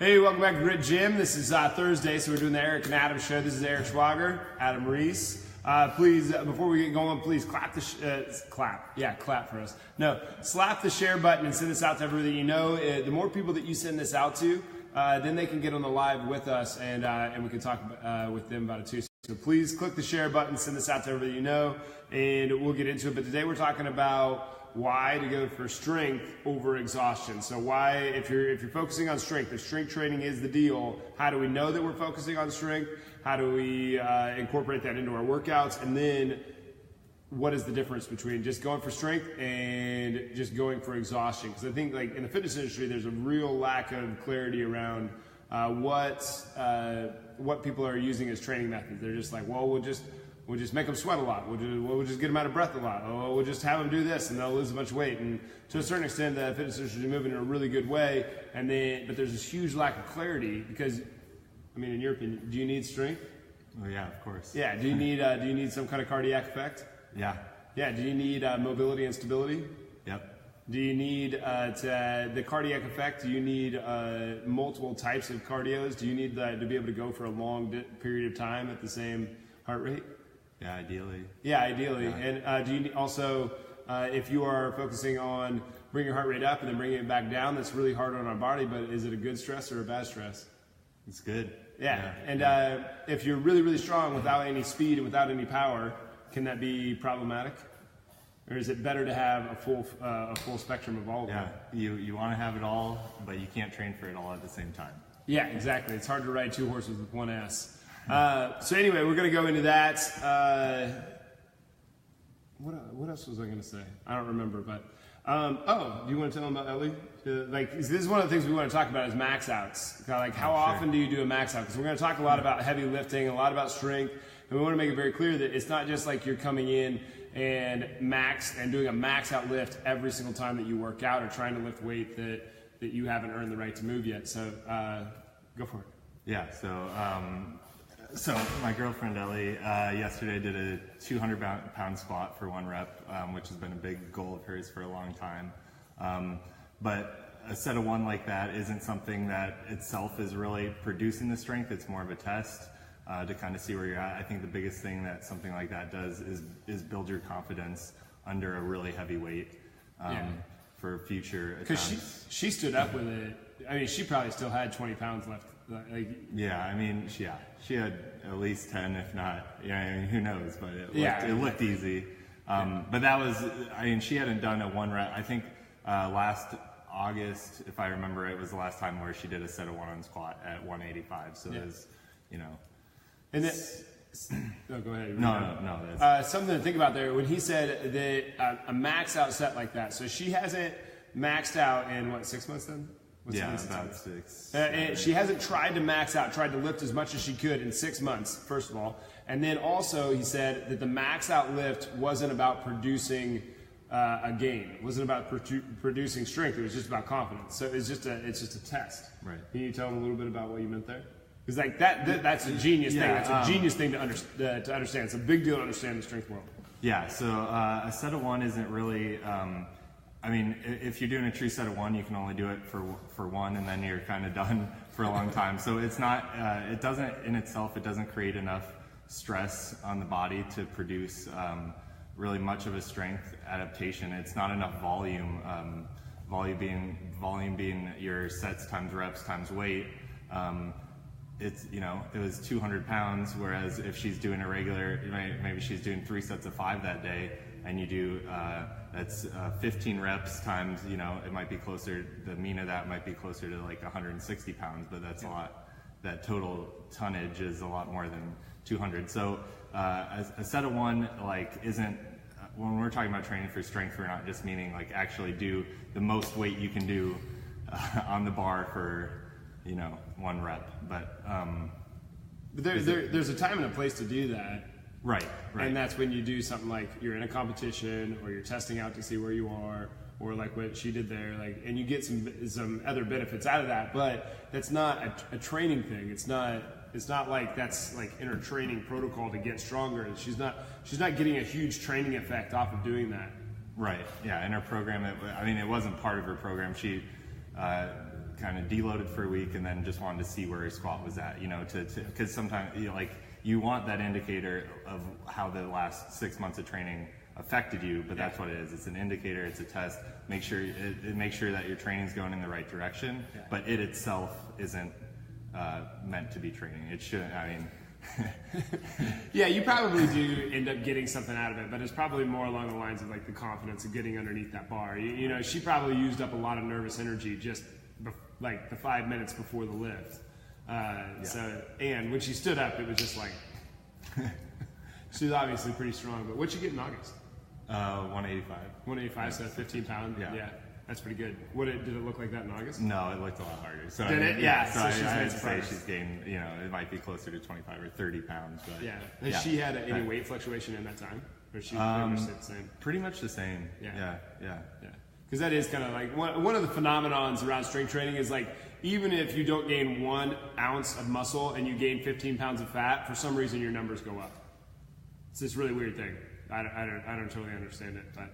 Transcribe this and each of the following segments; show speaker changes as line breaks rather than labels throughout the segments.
Hey, welcome back to Grit Gym. This is Thursday, so we're doing the Eric and Adam show. This is Eric Schwager, Adam Reese. Please, before we get going, please clap for us. No, slap the share button and send this out to everybody you know. The more people that you send this out to, then they can get on the live with us, and we can talk with them about it too. So please click the share button, send this out to everybody you know, and we'll get into it. But today we're talking about why to go for strength over exhaustion. So why, if you're focusing on strength, if strength training is the deal, how do we know that we're focusing on strength? How do we incorporate that into our workouts? And then what is the difference between just going for strength and just going for exhaustion? Because I think like in the fitness industry, there's a real lack of clarity around what people are using as training methods. They're just like, well, we'll just make them sweat a lot. We'll just get them out of breath a lot. Oh, we'll just have them do this and they'll lose a bunch of weight. And to a certain extent, the fitness industry is moving in a really good way. But there's this huge lack of clarity because, I mean, in your opinion, do you need strength?
Oh yeah, of course.
Yeah. Do you need some kind of cardiac effect?
Yeah.
Yeah. Do you need mobility and stability?
Yep.
Do you need the cardiac effect? Do you need multiple types of cardios? Do you need to be able to go for a long period of time at the same heart rate?
Yeah, ideally.
Yeah, ideally. Yeah. And do you also, if you are focusing on bringing your heart rate up and then bringing it back down, that's really hard on our body, but is it a good stress or a bad stress?
It's good.
Yeah. And if you're really, really strong without any speed and without any power, can that be problematic? Or is it better to have a full spectrum of all of them?
Yeah, you want to have it all, but you can't train for it all at the same time.
Yeah, exactly. It's hard to ride two horses with one ass. So anyway, we're going to go into that. What else was I going to say? I don't remember, but do you want to tell them about Ellie? This is one of the things we want to talk about is max outs. Like how often do you do a max out? Because we're going to talk a lot about heavy lifting, a lot about strength, and we want to make it very clear that it's not just like you're coming in and doing a max out lift every single time that you work out or trying to lift weight that you haven't earned the right to move yet. So go for it.
Yeah. So my girlfriend Ellie yesterday did a 200-pound squat for 1 rep, which has been a big goal of hers for a long time. But a set of 1 like that isn't something that itself is really producing the strength. It's more of a test to kind of see where you're at. I think the biggest thing that something like that does is build your confidence under a really heavy weight for future attempts.
Because she stood up with it. I mean, she probably still had 20 pounds left.
Yeah, I mean, she had at least 10, if not, I mean, who knows, but it looked easy. But that was, I mean, she hadn't done a 1 rep. I think last August, if I remember, it was the last time where she did a set of 1 on squat at 185. So it was,
And no, go ahead.
No.
Something to think about there when he said that a max out set like that. So she hasn't maxed out in 6 months then?
About 6.
And she hasn't tried to max out, tried to lift as much as she could in 6 months, first of all. And then also he said that the max out lift wasn't about producing a gain. It wasn't about producing strength. It was just about confidence. So it's just a test.
Right.
Can you tell them a little bit about what you meant there? Because like that's a genius thing. That's a genius thing to understand. It's a big deal to understand the strength world.
Yeah. So a set of 1 isn't really. I mean, if you're doing a true set of 1, you can only do it for 1, and then you're kind of done for a long time. So it's not. It doesn't create enough stress on the body to produce really much of a strength adaptation. It's not enough volume. Volume being your sets times reps times weight. It was 200 pounds, whereas if she's doing a regular, maybe she's doing 3 sets of 5 that day, and you do, that's 15 reps times, it might be closer, the mean of that might be closer to like 160 pounds, but that's a lot, that total tonnage is a lot more than 200. So a set of 1, isn't, when we're talking about training for strength, we're not just meaning actually do the most weight you can do on the bar for, 1 rep, but
there's a time and a place to do that.
Right.
And that's when you do something like you're in a competition or you're testing out to see where you are, or like what she did there, and you get some other benefits out of that. But that's not a training thing. It's not like that's like in her training protocol to get stronger. She's not getting a huge training effect off of doing that.
Right. Yeah. In her program, it wasn't part of her program. She kind of deloaded for a week and then just wanted to see where her squat was at, you know, because sometimes, you know, like, you want that indicator of how the last 6 months of training affected you, but that's what it is. It's an indicator, it's a test. Make sure that your training's going in the right direction, but it itself isn't meant to be training. It shouldn't, I mean.
Yeah, you probably do end up getting something out of it, but it's probably more along the lines of like the confidence of getting underneath that bar. You know, she probably used up a lot of nervous energy just like the 5 minutes before the lift. So, and when she stood up, it was just like, she's obviously pretty strong, but what'd you get in August?
185.
185, so 15 pounds. Yeah. That's pretty good. Did it look like that in August?
No, it looked a lot harder. So
did it? Yeah.
So I'd say she's gained, you know, it might be closer to 25 or 30 pounds. But
Has she had any weight fluctuation in that time? Or she pretty much stayed the same?
Pretty much the same. Yeah.
Because that is kind of like one of the phenomenons around strength training is like, even if you don't gain 1 ounce of muscle and you gain 15 pounds of fat, for some reason your numbers go up. It's this really weird thing. I don't totally understand it, but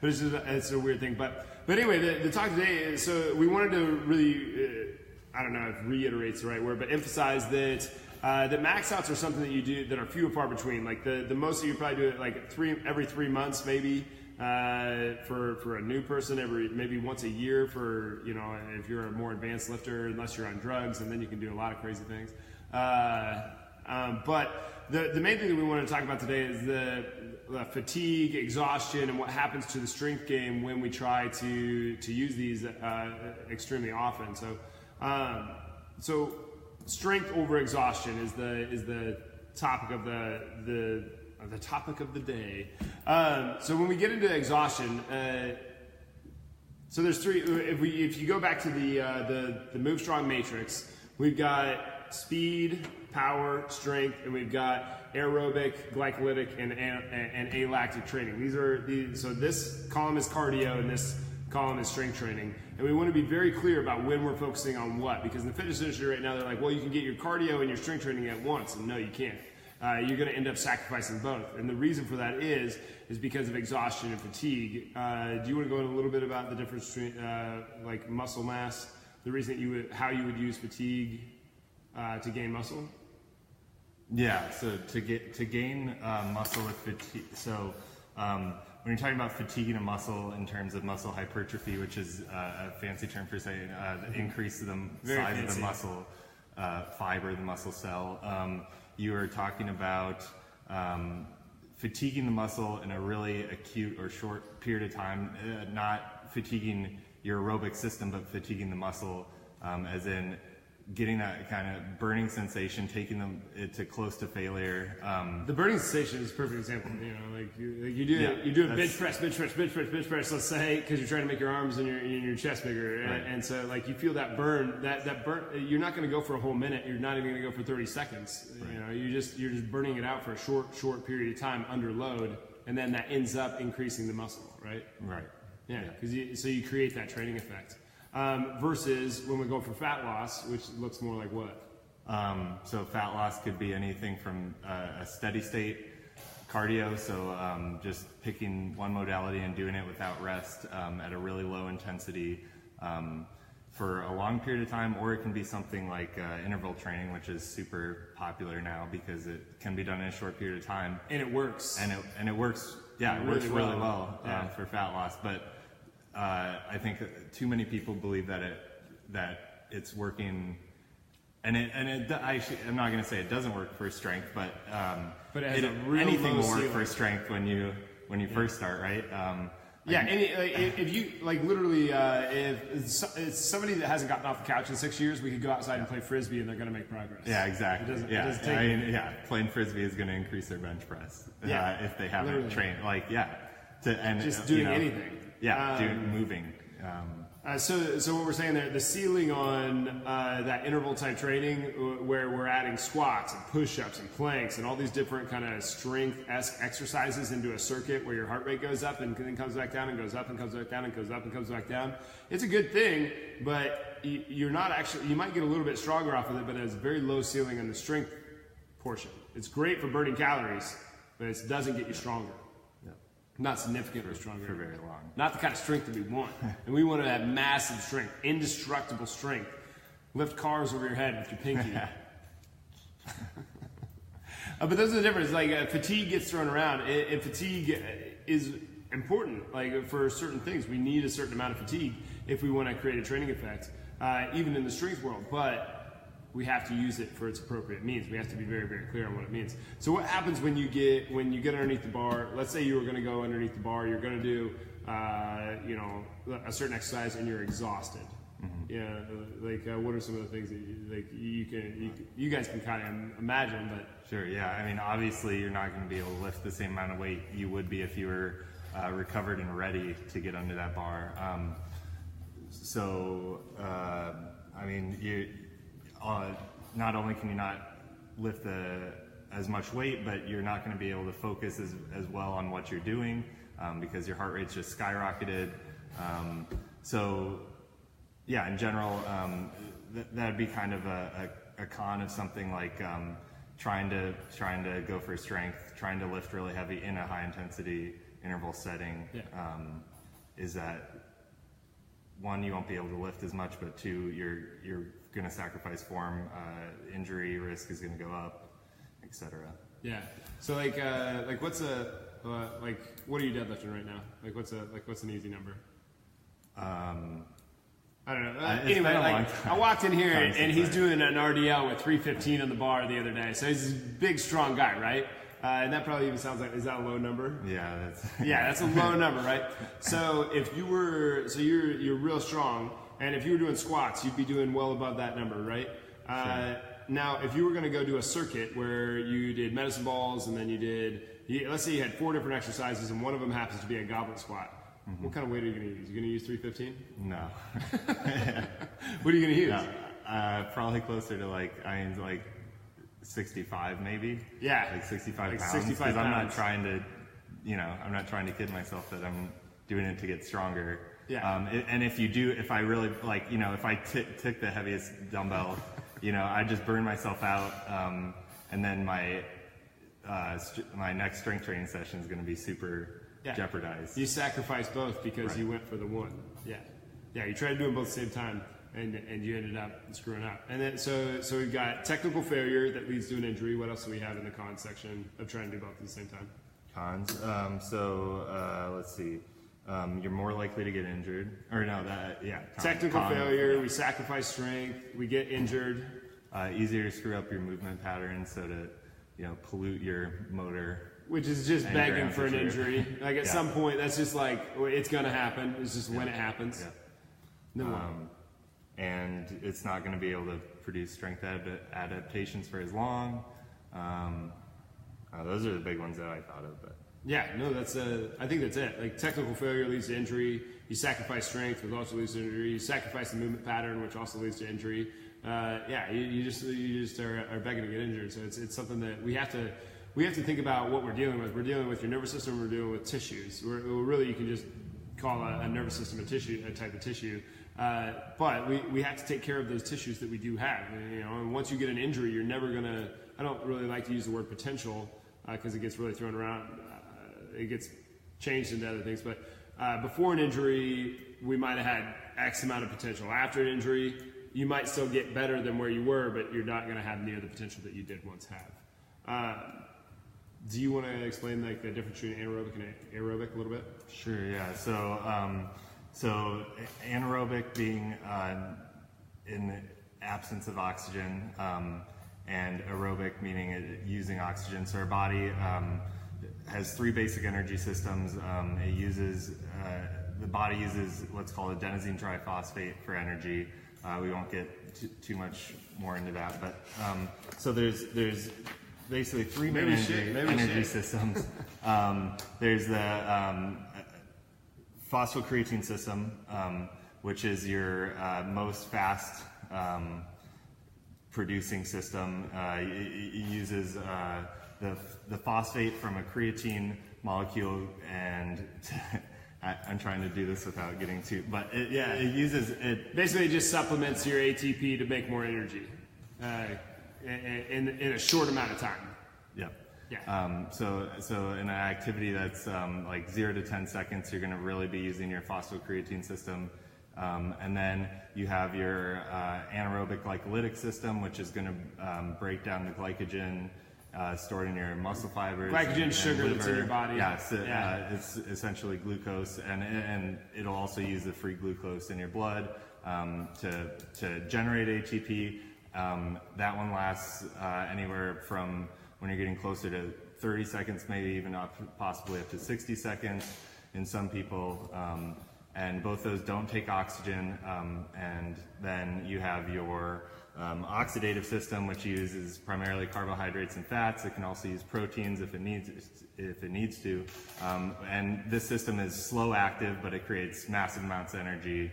but it's a weird thing. But anyway, the talk today is, so we wanted to really, I don't know if reiterate's the right word, but emphasize that that max outs are something that you do that are few and far between. Like the most that you probably do it like every 3 months maybe. For a new person, maybe once a year for, you know, if you're a more advanced lifter, unless you're on drugs, and then you can do a lot of crazy things. But the main thing that we want to talk about today is the fatigue, exhaustion, and what happens to the strength game when we try to use these extremely often. So strength over exhaustion is the topic of the topic of the day. So when we get into exhaustion, so there's three. If you go back to the Move Strong matrix, we've got speed, power, strength, and we've got aerobic, glycolytic, and alactic training. So this column is cardio, and this column is strength training. And we want to be very clear about when we're focusing on what, because in the fitness industry right now, they're like, well, you can get your cardio and your strength training at once, and no, you can't. You're going to end up sacrificing both. And the reason for that is because of exhaustion and fatigue. Do you want to go into a little bit about the difference between like muscle mass, the reason how you would use fatigue to gain muscle?
Yeah, so to gain muscle with fatigue, so when you're talking about fatiguing a muscle in terms of muscle hypertrophy, which is a fancy term for saying the increase of the size of the muscle fiber, the muscle cell, you are talking about fatiguing the muscle in a really acute or short period of time, not fatiguing your aerobic system, but fatiguing the muscle, as in getting that kind of burning sensation, taking it to close to failure.
The burning sensation is a perfect example. You know, like you do a bench press, let's say, because you're trying to make your arms and your chest bigger, and so like you feel that burn. That burn. You're not going to go for a whole minute. You're not even going to go for 30 seconds. Right. You know, you're just burning it out for a short period of time under load, and then that ends up increasing the muscle. Right.
Right.
Yeah. Because so you create that training effect. Versus when we go for fat loss, which looks more like what?
So fat loss could be anything from a steady state cardio, so just picking one modality and doing it without rest at a really low intensity for a long period of time, or it can be something like interval training, which is super popular now because it can be done in a short period of time.
And it works.
And it works, it works really well for fat loss, but I think too many people believe that it's working, and I'm not going to say it doesn't work for strength, but
it has a real
anything will work
ceiling
for strength when you first start, right?
If you like literally, if it's somebody that hasn't gotten off the couch in 6 years, we could go outside and play frisbee, and they're going to make progress.
Yeah, exactly.
It doesn't take
playing frisbee is going to increase their bench press. If they haven't
literally
trained,
doing anything.
Moving.
So what we're saying there, the ceiling on that interval type training, where we're adding squats and push-ups and planks and all these different kind of strength-esque exercises into a circuit where your heart rate goes up and then comes back down and goes up and comes back down and goes up and comes back down. It's a good thing, but you're not actually, you might get a little bit stronger off of it, but it has a very low ceiling on the strength portion. It's great for burning calories, but it doesn't get you stronger. Not significantly stronger.
for very long.
Not the kind of strength that we want. And we want to have massive strength, indestructible strength. Lift cars over your head with your pinky. But those are the difference. Like fatigue gets thrown around, and fatigue is important. Like for certain things, we need a certain amount of fatigue if we want to create a training effect, even in the strength world. But we have to use it for its appropriate means. We have to be very, very clear on what it means. So what happens when you get underneath the bar? Let's say you were going to go underneath the bar. You're going to do a certain exercise, and you're exhausted. Yeah, what are some of the things that you guys can kind of imagine? But
sure, yeah. I mean, obviously, you're not going to be able to lift the same amount of weight you would be if you were recovered and ready to get under that bar. I mean, you not only can you not lift as much weight, but you're not going to be able to focus as well on what you're doing because your heart rate's just skyrocketed. Yeah, in general, that'd be kind of a con of something like trying to go for strength, trying to lift really heavy in a high intensity interval setting.
Yeah.
Is that one, you won't be able to lift as much, but two, you're going to sacrifice form, injury risk is going to go up, etc.
Yeah. So what's what are you deadlifting right now? What's an easy number? I don't know. Anyway, I walked in here and he's doing an RDL with 315 on the bar the other day. So he's a big, strong guy, right? And that probably even sounds like, is that a low number?
Yeah,
that's a low number, right? So if you were, you're real strong, and if you were doing squats, you'd be doing well above that number, right? Sure. Now, if you were going to go do a circuit where you did medicine balls, and then let's say you had 4 different exercises, and one of them happens to be a goblet squat. Mm-hmm. What kind of weight are you going to use? You're going to use 315?
No.
What are you going to use?
No, probably closer to 65 maybe.
Yeah.
Like 65 pounds.
65 pounds.
I'm not trying to kid myself that I'm doing it to get stronger.
Yeah.
And if I really if I took the heaviest dumbbell, I just burn myself out. And then my next strength training session is going to be super jeopardized.
You sacrifice both because you went for the one. Yeah. Yeah, you tried to do them both at the same time, and you ended up screwing up. And then so we've got technical failure that leads to an injury. What else do we have in the cons section of trying to do both at the same time?
Cons. Let's see. You're more likely to get injured.
Technical failure. We sacrifice strength. We get injured.
Easier to screw up your movement patterns, so to pollute your motor.
Which is just begging for an injury. Like at some point, that's just like, it's going to happen. It's just when it happens.
Yeah. And it's not going to be able to produce strength adaptations for as long. Those are the big ones that I thought of. But
yeah, no, I think that's it. Like technical failure leads to injury. You sacrifice strength, which also leads to injury. You sacrifice the movement pattern, which also leads to injury. You just are begging to get injured. So it's something that we have to think about what we're dealing with. We're dealing with your nervous system. We're dealing with tissues. Really, you can just call a nervous system a type of tissue. But we have to take care of those tissues that we do have. And once you get an injury, you're never gonna. I don't really like to use the word potential because it gets really thrown around. It gets changed into other things. But before an injury, we might have had X amount of potential. After an injury, you might still get better than where you were, but you're not going to have near the potential that you did once have. Do you want to explain the difference between anaerobic and aerobic a little bit?
Sure. Yeah. So anaerobic being in the absence of oxygen, and aerobic meaning using oxygen. So our body has 3 basic energy systems. The body uses what's called adenosine triphosphate for energy. We won't get too much more into that, but so there's basically 3 main energy systems. There's the phosphocreatine system, which is your most fast producing system. It uses the phosphate from a creatine molecule, and I'm trying to do this without getting too, but it uses it.
Basically, it just supplements your ATP to make more energy in a short amount of time.
Yep.
Yeah.
So in an activity that's like 0 to 10 seconds, you're going to really be using your phosphocreatine system. And then you have your anaerobic glycolytic system, which is going to break down the glycogen stored in your muscle fibers.
Glycogen
and
sugar
liver.
that's in your body.
Yeah, it's essentially glucose, and it'll also use the free glucose in your blood to generate ATP. That one lasts anywhere from when you're getting closer to 30 seconds, maybe even possibly up to 60 seconds in some people. And both those don't take oxygen. And then you have your oxidative system, which uses primarily carbohydrates and fats. It can also use proteins if it needs to. And this system is slow active, but it creates massive amounts of energy.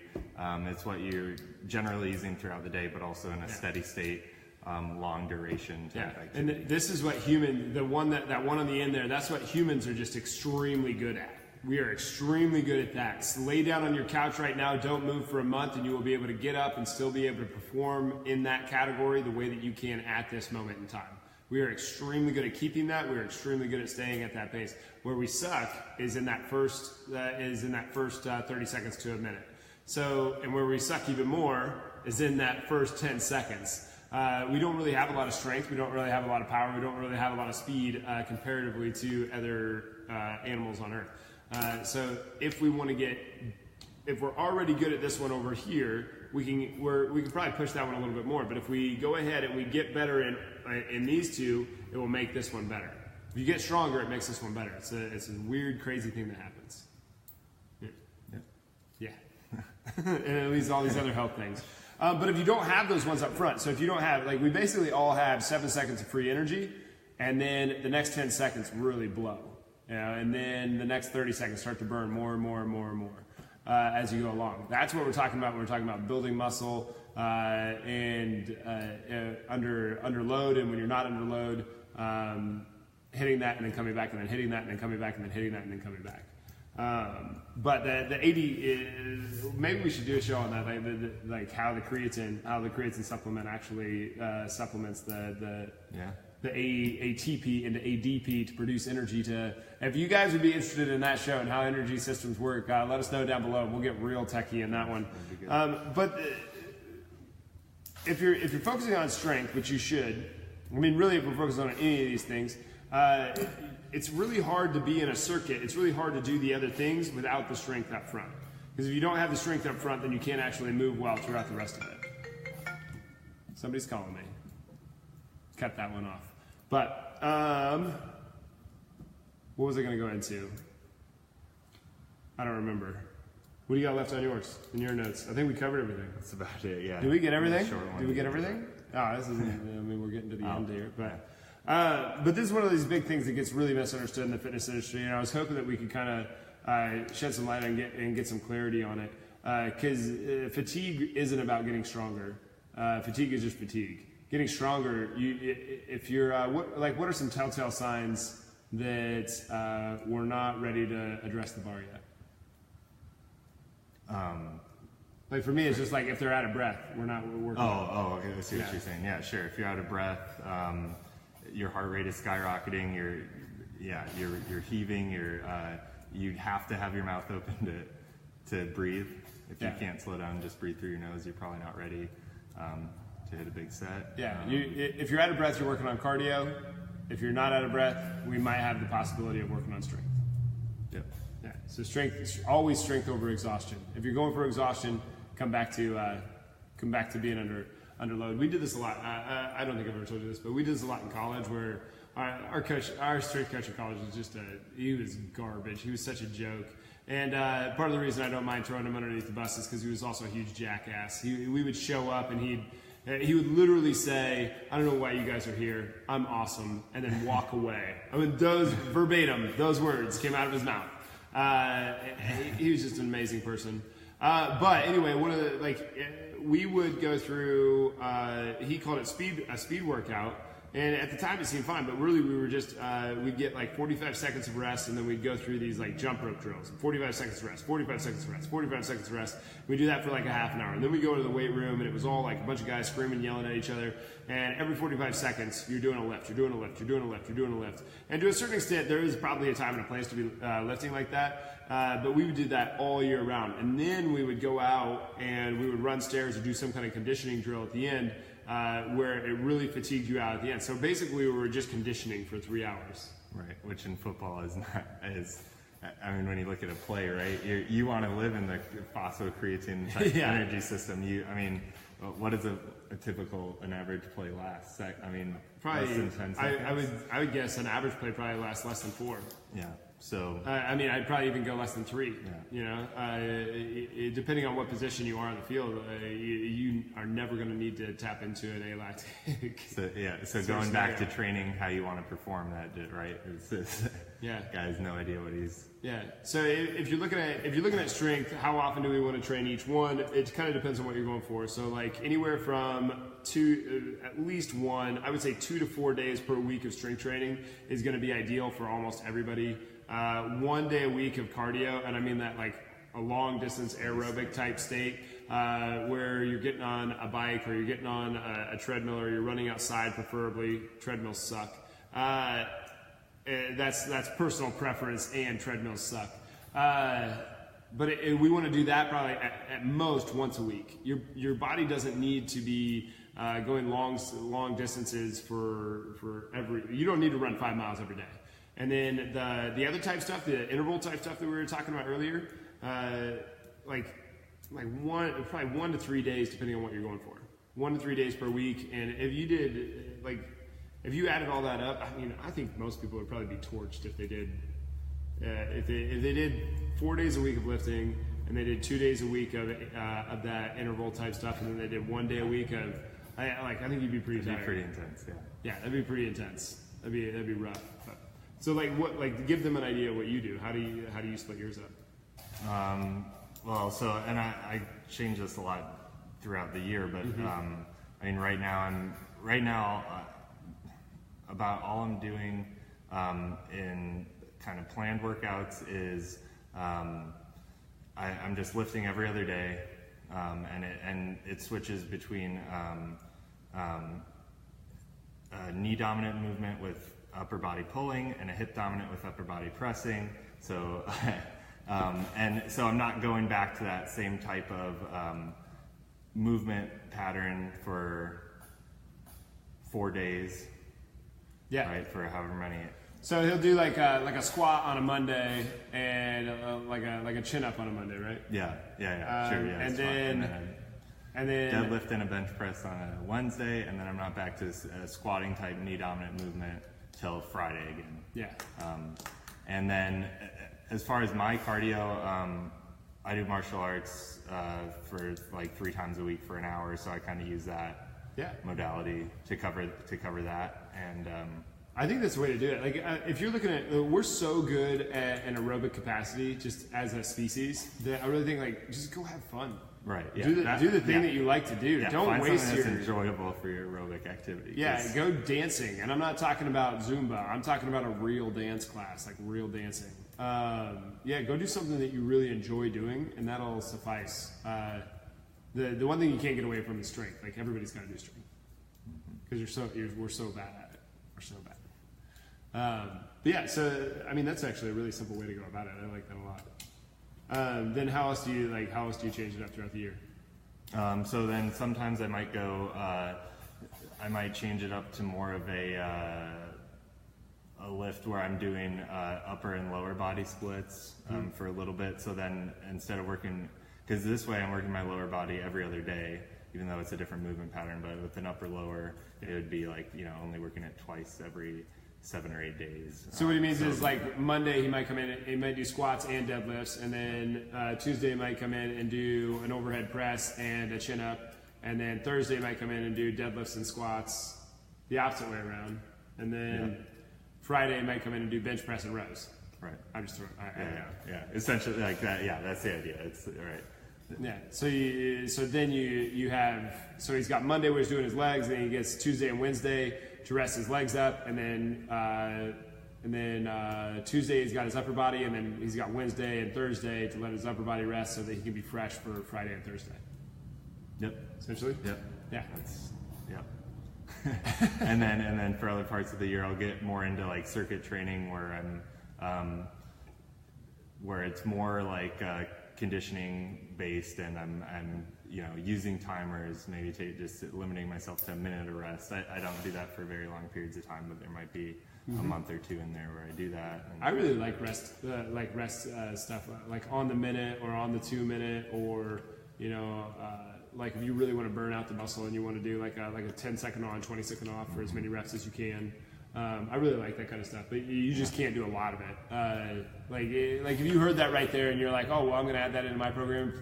It's what you're generally using throughout the day, but also in a steady state, long duration type activity.
And this is what that one on the end there, that's what humans are just extremely good at. We are extremely good at that. So lay down on your couch right now, don't move for a month, and you will be able to get up and still be able to perform in that category the way that you can at this moment in time. We are extremely good at keeping that. We're extremely good at staying at that pace. Where we suck is in that first 30 seconds to a minute. So, and where we suck even more is in that first 10 seconds. We don't really have a lot of strength. We don't really have a lot of power. We don't really have a lot of speed comparatively to other animals on Earth. So if we want to if we're already good at this one over here, we can probably push that one a little bit more. But if we go ahead and we get better in these two, it will make this one better. If you get stronger, it makes this one better. It's a weird, crazy thing that happens. Yeah. And it leads to all these other health things. But if you don't have those ones up front, so if you don't have, like, we basically all have 7 seconds of free energy, and then the next 10 seconds really blow. And then the next 30 seconds start to burn more and more and more and more as you go along. That's what we're talking about when we're talking about building muscle and under load, and when you're not under load, hitting that and then coming back, and then hitting that and then coming back, and then hitting that and then coming back. But the 80 is, maybe we should do a show on that, like how the creatine supplement actually supplements the ATP into ADP to produce energy. If you guys would be interested in that show and how energy systems work, let us know down below. We'll get real techie in that one. But if you're focusing on strength, which you should, I mean, really, if we're focusing on any of these things, it's really hard to be in a circuit. It's really hard to do the other things without the strength up front. Because if you don't have the strength up front, then you can't actually move well throughout the rest of it. Somebody's calling me. Cut that one off. But what was I going to go into? I don't remember. What do you got left on yours, in your notes? I think we covered everything.
That's about it, yeah.
Did we get everything? Did we get everything? Oh, this isn't, I mean, we're getting to the end here. But this is one of these big things that gets really misunderstood in the fitness industry, and I was hoping that we could kind of shed some light and get some clarity on it. Because fatigue isn't about getting stronger. Fatigue is just fatigue. Getting stronger, if you're, what are some telltale signs that we're not ready to address the bar yet? Like for me, it's just like if they're out of breath, we're not working.
Okay, I see what you're saying. Yeah, sure. If you're out of breath, your heart rate is skyrocketing. You're heaving. You have to have your mouth open to breathe. If you can't slow down, just breathe through your nose. You're probably not ready to hit a big set. Yeah.
If you're out of breath, you're working on cardio. If you're not out of breath, we might have the possibility of working on strength.
Yep.
Yeah. So strength, always strength over exhaustion. If you're going for exhaustion, come back to being under load. We did this a lot. I don't think I've ever told you this, but we did this a lot in college where our strength coach in college was he was garbage. He was such a joke. And part of the reason I don't mind throwing him underneath the bus is because he was also a huge jackass. We would show up and he would literally say, "I don't know why you guys are here. I'm awesome," and then walk away. I mean, those words came out of his mouth. He was just an amazing person. But anyway, we would go through. He called it a speed workout, And at the time it seemed fine, but really we were just, we'd get like 45 seconds of rest, and then we'd go through these like jump rope drills. 45 seconds of rest, 45 seconds of rest, 45 seconds of rest. We'd do that for like a half an hour. And then we go to the weight room, and it was all like a bunch of guys screaming, yelling at each other. And every 45 seconds, you're doing a lift, you're doing a lift, you're doing a lift, you're doing a lift. And to a certain extent, there is probably a time and a place to be lifting like that. But we would do that all year round. And then we would go out and we would run stairs or do some kind of conditioning drill at the end, where it really fatigued you out at the end. So basically we were just conditioning for 3 hours.
Right, which in football is not as, I mean, when you look at a play, right, you want to live in the phosphocreatine type energy system. I mean, what does an average play last? I mean,
probably
less than 10 seconds?
I would guess an average play probably lasts less than 4.
Yeah. So
I mean, I'd probably even go less than 3.
Yeah.
You know, depending on what position you are on the field, you are never going to need to tap into an alactic.
So going back to training how you want to perform that, right? Guy has no idea what he's.
Yeah. So if you're looking at strength, how often do we want to train each one? It kind of depends on what you're going for. So like anywhere from at least one, I would say 2 to 4 days per week of strength training is going to be ideal for almost everybody. 1 day a week of cardio, and I mean that like a long distance aerobic type state, where you're getting on a bike or you're getting on a treadmill or you're running outside, preferably. Treadmills suck. That's personal preference, and treadmills suck. But we want to do that probably at most once a week. Your body doesn't need to be going long distances for every. You don't need to run 5 miles every day. And then the other type stuff, the interval type stuff that we were talking about earlier, like probably 1 to 3 days, depending on what you're going for. 1 to 3 days per week. And if you did if you added all that up, I mean, I think most people would probably be torched if they did. If they did 4 days a week of lifting, and they did 2 days a week of that interval type stuff, and then they did 1 day a week of, I think you'd be pretty tired.
That'd be pretty intense, yeah.
Yeah, that'd be pretty intense. That'd be rough. But, so give them an idea of what you do. How do you split yours up?
Well, so, and I change this a lot throughout the year, but I mean, right now, about all I'm doing in kind of planned workouts is I'm just lifting every other day, and it switches between a knee dominant movement with upper body pulling and a hip dominant with upper body pressing. So and so I'm not going back to that same type of movement pattern for 4 days.
Yeah.
Right, for however many.
So he'll do like a squat on a Monday and like a chin up on a Monday, right?
Yeah, sure, yeah.
And then
deadlift and a bench press on a Wednesday, and then I'm not back to a squatting type knee dominant movement till Friday again.
Yeah.
And then as far as my cardio, I do martial arts for like 3 times a week for an hour, so I kind of use that modality to cover that. And
I think that's the way to do it. Like if you're looking at, we're so good at an aerobic capacity just as a species that I really think like just go have fun.
Right. Yeah.
Do the thing that you like to do.
Yeah,
Don't
find
waste
something that's enjoyable for your aerobic activity.
Yeah, go dancing, and I'm not talking about Zumba. I'm talking about a real dance class, like real dancing. Go do something that you really enjoy doing, and that'll suffice. The one thing you can't get away from is strength. Like everybody's got to do strength because we're so bad at it. We're so bad. But yeah, so I mean that's actually a really simple way to go about it. I like that a lot. Then how else do you change it up throughout the year?
So then sometimes I might go. I might change it up to more of a lift where I'm doing upper and lower body splits for a little bit. So then instead of working, because this way I'm working my lower body every other day, even though it's a different movement pattern. But with an upper lower, it would be like only working it twice every 7 or 8 days.
So what he means is like Monday he might come in, he might do squats and deadlifts, and then Tuesday he might come in and do an overhead press and a chin up, and then Thursday he might come in and do deadlifts and squats, the opposite way around, and then Friday he might come in and do bench press and rows.
Right.
I'm just throwing.
Yeah. Essentially like that. Yeah, that's the idea. It's right.
Yeah. So he's got Monday where he's doing his legs, and then he gets Tuesday and Wednesday to rest his legs up, and then Tuesday he's got his upper body, and then he's got Wednesday and Thursday to let his upper body rest so that he can be fresh for Friday and Thursday.
Yep.
Essentially.
Yep.
Yeah.
Yep. and then for other parts of the year, I'll get more into like circuit training where where it's more like conditioning based, and I'm using timers, maybe just limiting myself to a minute of rest. I don't do that for very long periods of time, but there might be a month or two in there where I do that. And
I really like rest stuff, like on the minute or on the 2 minute, or like if you really want to burn out the muscle and you want to do like a 10-second on, 20-second off for as many reps as you can. I really like that kind of stuff, but you just can't do a lot of it. Like if you heard that right there and you're like, oh, well, I'm going to add that into my program,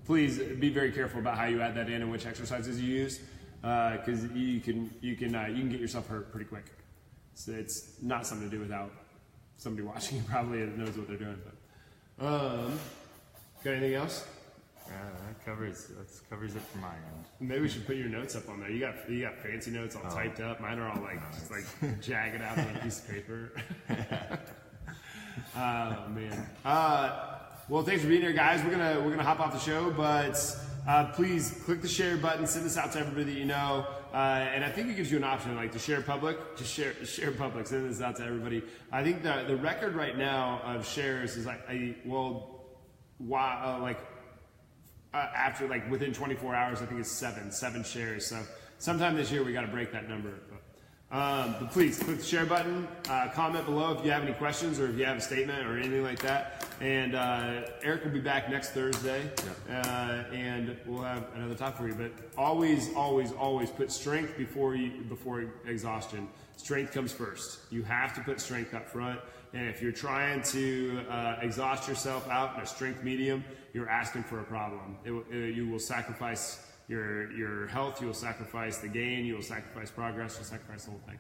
please be very careful about how you add that in and which exercises you use, because you can get yourself hurt pretty quick. So it's not something to do without somebody watching you probably that knows what they're doing. But got anything else?
that covers it from my end.
Maybe we should put your notes up on there. You got fancy notes all typed up. Mine are all just jagged out on a piece of paper. Oh man. Well, thanks for being here, guys. We're gonna hop off the show, but please click the share button. Send this out to everybody that you know, and I think it gives you an option to share public. Just share public. Send this out to everybody. I think the record right now of shares is after within 24 hours, I think it's seven shares. So sometime this year we got to break that number. But please click the share button, comment below if you have any questions or if you have a statement or anything like that. And Eric will be back next Thursday, and we'll have another talk for you. But always put strength before exhaustion. Strength comes first. You have to put strength up front. And if you're trying to exhaust yourself out in a strength medium, you're asking for a problem. You will sacrifice your health, you will sacrifice the gain, you will sacrifice progress, you'll sacrifice the whole thing.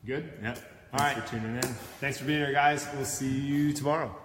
Good?
Yep.
All right.
Thanks for tuning in.
Thanks for being here, guys. We'll see you tomorrow.